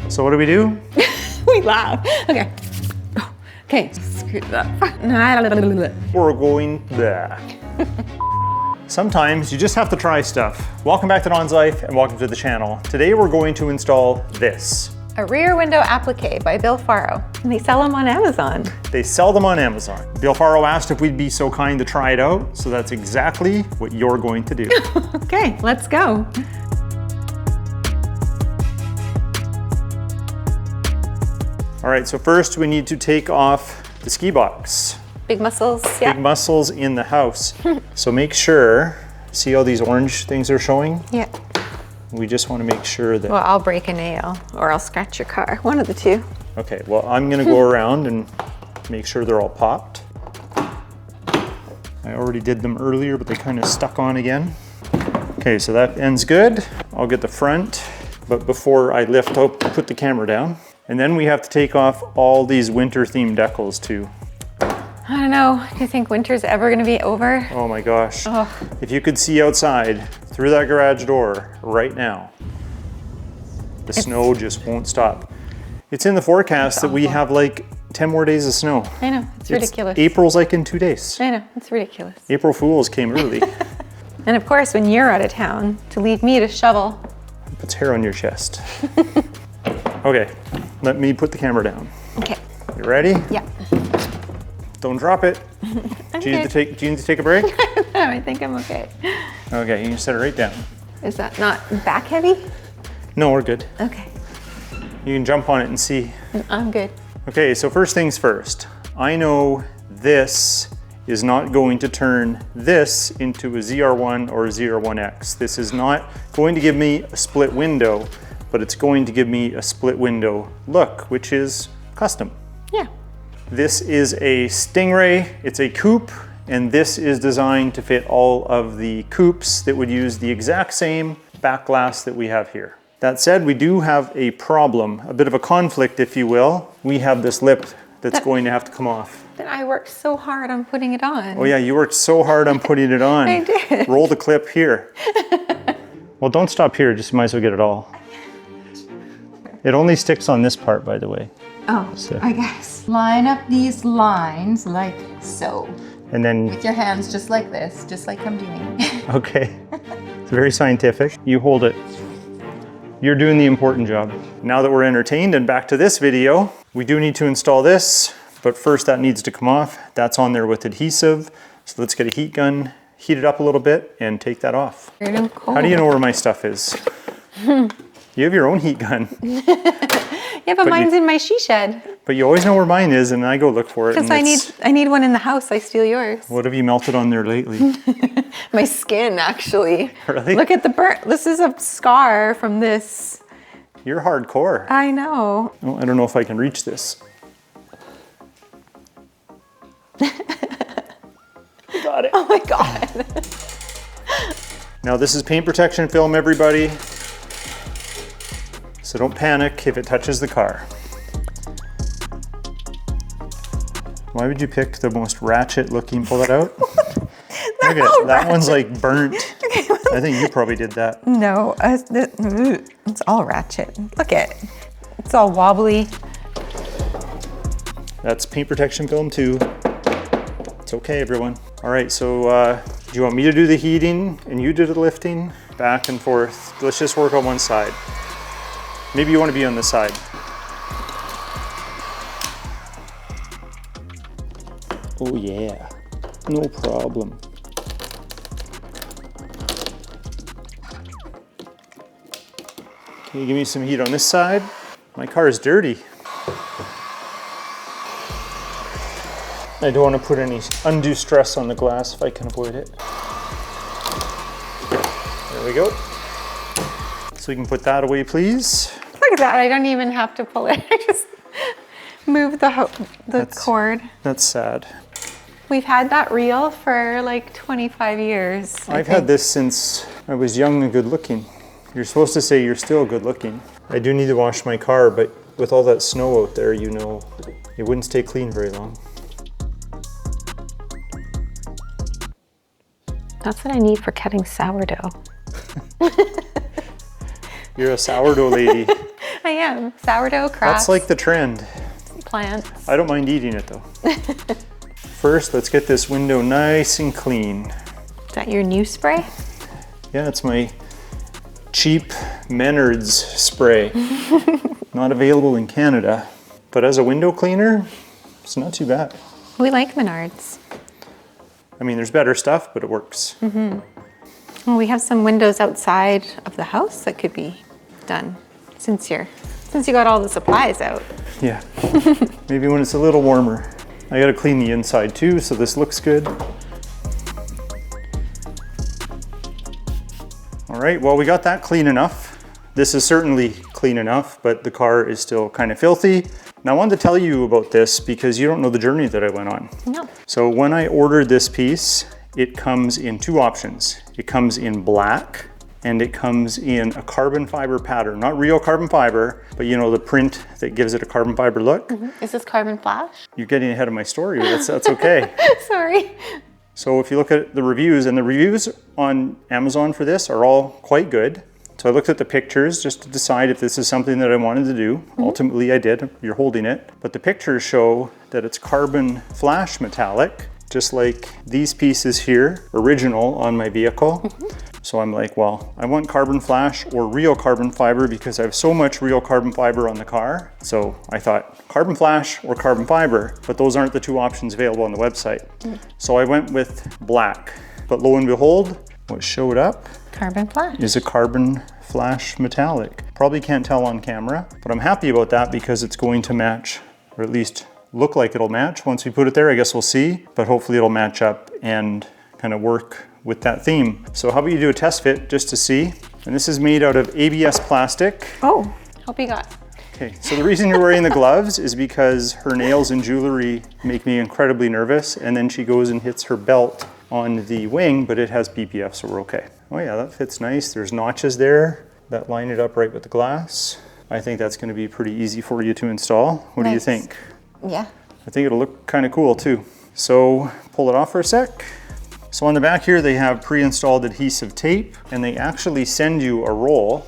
So what do we do? We laugh. Okay. Okay, screw that. We're going there. Sometimes you just have to try stuff. Welcome back to Donslife and welcome to the channel. Today we're going to install this. A rear window applique by Bill Faro. And they sell them on Amazon. They sell them on Amazon. Bill Faro asked if we'd be so kind to try it out, so that's exactly what you're going to do. Okay, let's go. All right, so first we need to take off the ski box. Big muscles, yeah. Big muscles in the house. So make sure, see all these orange things are showing? Yeah. We just want to make sure that... Well, I'll break a nail or I'll scratch your car. One of the two. Okay, well, I'm gonna go around and make sure they're all popped. I already did them earlier, but they kind of stuck on again. Okay, so that end's good. I'll get the front, but before I lift, I'll put the camera down. And then we have to take off all these winter themed decals too. I don't know, do you think winter's ever gonna be over? Oh my gosh. Oh. If you could see outside through that garage door right now, the snow just won't stop. It's in the forecast that we have like 10 more days of snow. I know, it's ridiculous. April's like in 2 days. I know, it's ridiculous. April Fools came early. And of course, when you're out of town, to leave me to shovel. It puts hair on your chest. Okay, let me put the camera down. Okay. You ready? Yeah. Don't drop it. Do you need to take a break? No, I think I'm okay. Okay, you can set it right down. Is that not back heavy? No, we're good. Okay. You can jump on it and see. I'm good. Okay, so first things first. I know this is not going to turn this into a ZR1 or a ZR1X. This is not going to give me a split window, but it's going to give me a split window look, which is custom. Yeah. This is a Stingray, it's a coupe, and this is designed to fit all of the coupes that would use the exact same back glass that we have here. That said, we do have a problem, a bit of a conflict, if you will. We have this lip that's going to have to come off. But I worked so hard on putting it on. Oh yeah, you worked so hard on putting it on. I did. Roll the clip here. Well, don't stop here, just might as well get it all. It only sticks on this part, by the way. Oh, So- I guess. Line up these lines like so. And then, With your hands just like this, just like I'm doing. okay, it's very scientific. You hold it. You're doing the important job. Now that we're entertained and back to this video, we do need to install this, but first that needs to come off. That's on there with adhesive. So let's get a heat gun, heat it up a little bit, and take that off. How do you know where my stuff is? You have your own heat gun. Yeah, but mine's in my she shed. But you always know where mine is, and I go look for it. Because and I need one in the house. I steal yours. What have you melted on there lately? My skin, actually. Really? Look at the burn. This is a scar from this. You're hardcore. I know. Oh, I don't know if I can reach this. Got it. Oh my God. Now this is paint protection film, everybody. So don't panic if it touches the car. Why would you pick the most ratchet looking? Pull that out. Look at it. That one's like burnt. I think you probably did that. No, it's all ratchet. Look at it. It's all wobbly. That's paint protection film too. It's okay, everyone. All right, so do you want me to do the heating and you do the lifting? Back and forth. Let's just work on one side. Maybe you want to be on this side. Oh yeah, no problem. Can you give me some heat on this side? My car is dirty. I don't want to put any undue stress on the glass if I can avoid it. There we go. So we can put that away, please. Look at that. I don't even have to pull it. I just move the cord. That's sad. We've had that reel for like 25 years. I've had this since I was young and good looking. You're supposed to say you're still good looking. I do need to wash my car, but with all that snow out there, you know, it wouldn't stay clean very long. That's what I need for cutting sourdough. You're a sourdough lady. I am. Sourdough, crafts, That's like the trend. plants. I don't mind eating it though. First, let's get this window nice and clean. Is that your new spray? Yeah, it's my cheap Menards spray. Not available in Canada. But as a window cleaner, it's not too bad. We like Menards. I mean, there's better stuff, but it works. Well, we have some windows outside of the house that could be done since you got all the supplies out. Yeah, maybe when it's a little warmer. I gotta clean the inside too, so this looks good. All right, well, we got that clean enough. This is certainly clean enough, but the car is still kind of filthy. Now I wanted to tell you about this because you don't know the journey that I went on. No. So when I ordered this piece, it comes in two options. It comes in black and it comes in a carbon fiber pattern, not real carbon fiber, but you know, the print that gives it a carbon fiber look. Is this carbon flash? You're getting ahead of my story, but that's okay. Sorry. So if you look at the reviews, and the reviews on Amazon for this are all quite good. So I looked at the pictures just to decide if this is something that I wanted to do. Ultimately I did, you're holding it. But the pictures show that it's carbon flash metallic, just like these pieces here, original on my vehicle. So I'm like, well, I want carbon flash or real carbon fiber because I have so much real carbon fiber on the car. So I thought carbon flash or carbon fiber, but those aren't the two options available on the website. So I went with black, but lo and behold, what showed up Carbon flash. is a carbon flash metallic. Probably can't tell on camera, but I'm happy about that because it's going to match, or at least look like it'll match. Once we put it there, I guess we'll see, but hopefully it'll match up and kind of work with that theme. So how about you do a test fit just to see? And this is made out of ABS plastic. Oh, hope you got. Okay, so the reason you're wearing the gloves is because her nails and jewelry make me incredibly nervous, and then she goes and hits her belt on the wing, but it has BPF, so we're okay. Oh yeah, that fits nice. There's notches there that line it up right with the glass. I think that's gonna be pretty easy for you to install. What do you think? Yeah. I think it'll look kind of cool too. So pull it off for a sec. So on the back here, they have pre-installed adhesive tape, and they actually send you a roll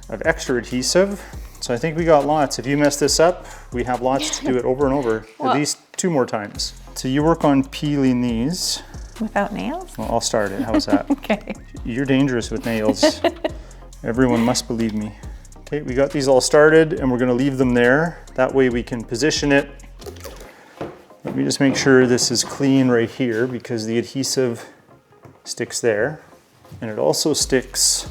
of extra adhesive. So I think we got lots. If you mess this up, we have lots to do it over and over, Well, at least 2 more times. So you work on peeling these. Without nails? Well, I'll start it, how's that? Okay. You're dangerous with nails. Everyone must believe me. Okay, we got these all started and we're gonna leave them there. That way we can position it. Let me just make sure this is clean right here because the adhesive sticks there. And it also sticks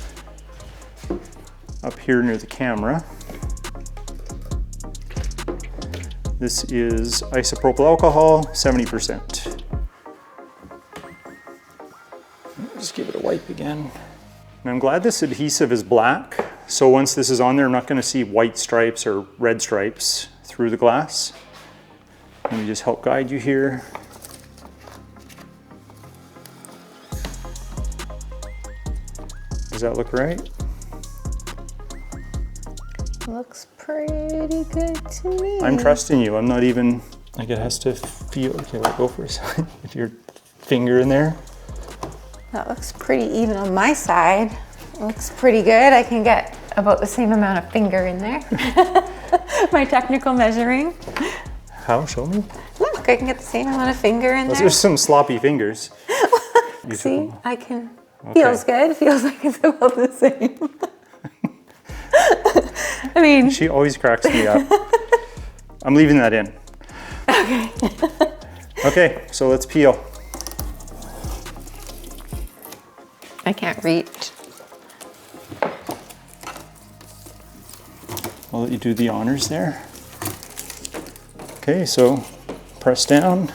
up here near the camera. This is isopropyl alcohol, 70%. Just give it a wipe again. And I'm glad this adhesive is black. So once this is on there, I'm not gonna see white stripes or red stripes through the glass. Let me just help guide you here. Does that look right? Looks pretty good to me. I'm trusting you. I'm not even, like it has to feel, okay, let go for a second. With your finger in there. That looks pretty even on my side. Looks pretty good. I can get about the same amount of finger in there. My technical measuring. How? Show me. Look, I can get the same amount of finger in Those there. are some sloppy fingers. See, I can, Okay. feels good. Feels like it's about the same. I mean. She always cracks me up. I'm leaving that in. Okay. Okay, so let's peel. I can't reach. I'll let you do the honors there. Okay, so press down.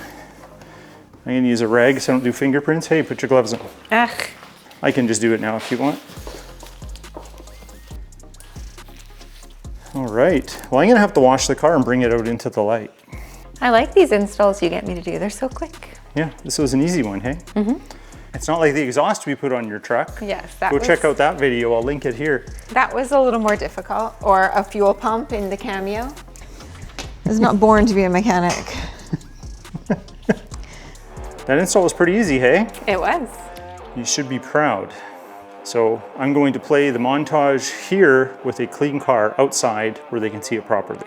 I'm gonna use a rag so I don't do fingerprints. Hey, put your gloves on. Ugh. I can just do it now if you want. All right, well, I'm gonna have to wash the car and bring it out into the light. I like these installs you get me to do. They're so quick. Yeah, this was an easy one, hey? Mm-hmm. It's not like the exhaust we put on your truck. Yes, Go check out that video, I'll link it here. That was a little more difficult. Or a fuel pump in the Cameo. I was not born to be a mechanic. That install was pretty easy, hey? It was. You should be proud. So I'm going to play the montage here with a clean car outside where they can see it properly.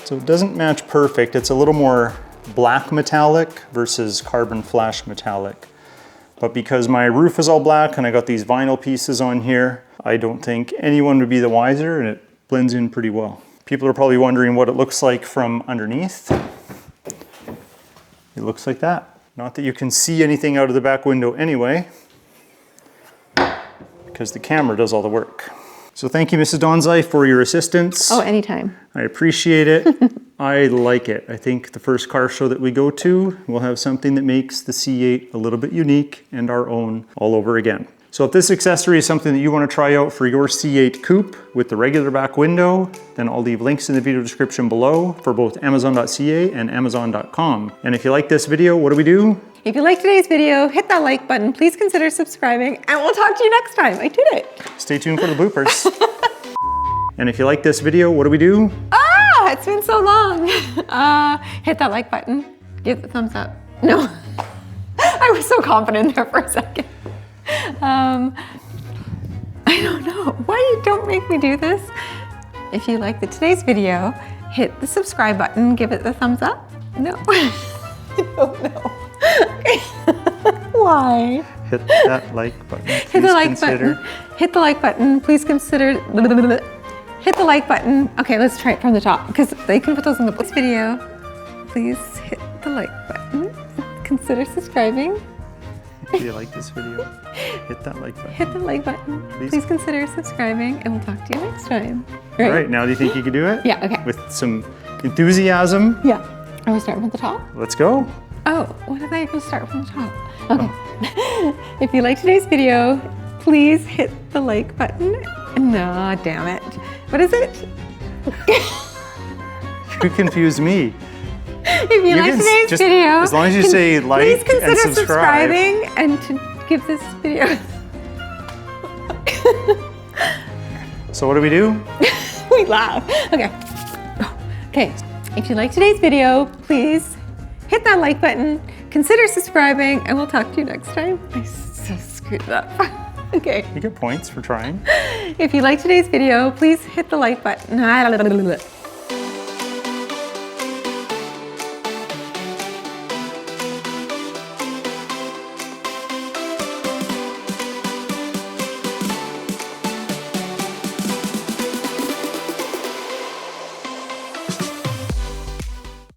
So it doesn't match perfect. It's a little more black metallic versus carbon flash metallic. But because my roof is all black and I got these vinyl pieces on here, I don't think anyone would be the wiser, and it blends in pretty well. People are probably wondering what it looks like from underneath. It looks like that. Not that you can see anything out of the back window anyway, because the camera does all the work. So thank you, Mrs. Donslife, for your assistance. Oh, anytime. I appreciate it. I like it. I think the first car show that we go to, we'll have something that makes the C8 a little bit unique and our own all over again. So if this accessory is something that you want to try out for your C8 coupe with the regular back window, then I'll leave links in the video description below for both Amazon.ca and Amazon.com. And if you like this video, what do we do? If you liked today's video, hit that like button. Please consider subscribing, and we'll talk to you next time. I did it. Stay tuned for the bloopers. And if you like this video, what do we do? Ah, it's been so long. Hit that like button. Give the thumbs up. No, I was so confident there for a second. I don't know. Why you don't make me do this? If you liked today's video, hit the subscribe button. Give it the thumbs up. No. I don't know. Why? Hit that like button. Hit the like button. Hit the like button. Please consider. Hit the like button. Okay, let's try it from the top because they can put those in the this video. Please hit the like button. Consider subscribing. If you like this video, hit that like button. Hit the like button. Please consider subscribing, and we'll talk to you next time. All right, now do you think you can do it? Yeah, okay. With some enthusiasm? Yeah. Are we starting from the top? Let's go. Oh, what did I even start from the top? Okay. If you liked today's video, please hit the like button. No, damn it. What is it? You confused me. If you like today's video, as long as you say like please consider and subscribe. subscribing and to give this video. So what do we do? We laugh. Okay. Okay. If you like today's video, please hit that like button, consider subscribing, and we'll talk to you next time. I so screwed it up. Okay. You get points for trying. If you like today's video, please hit the like button.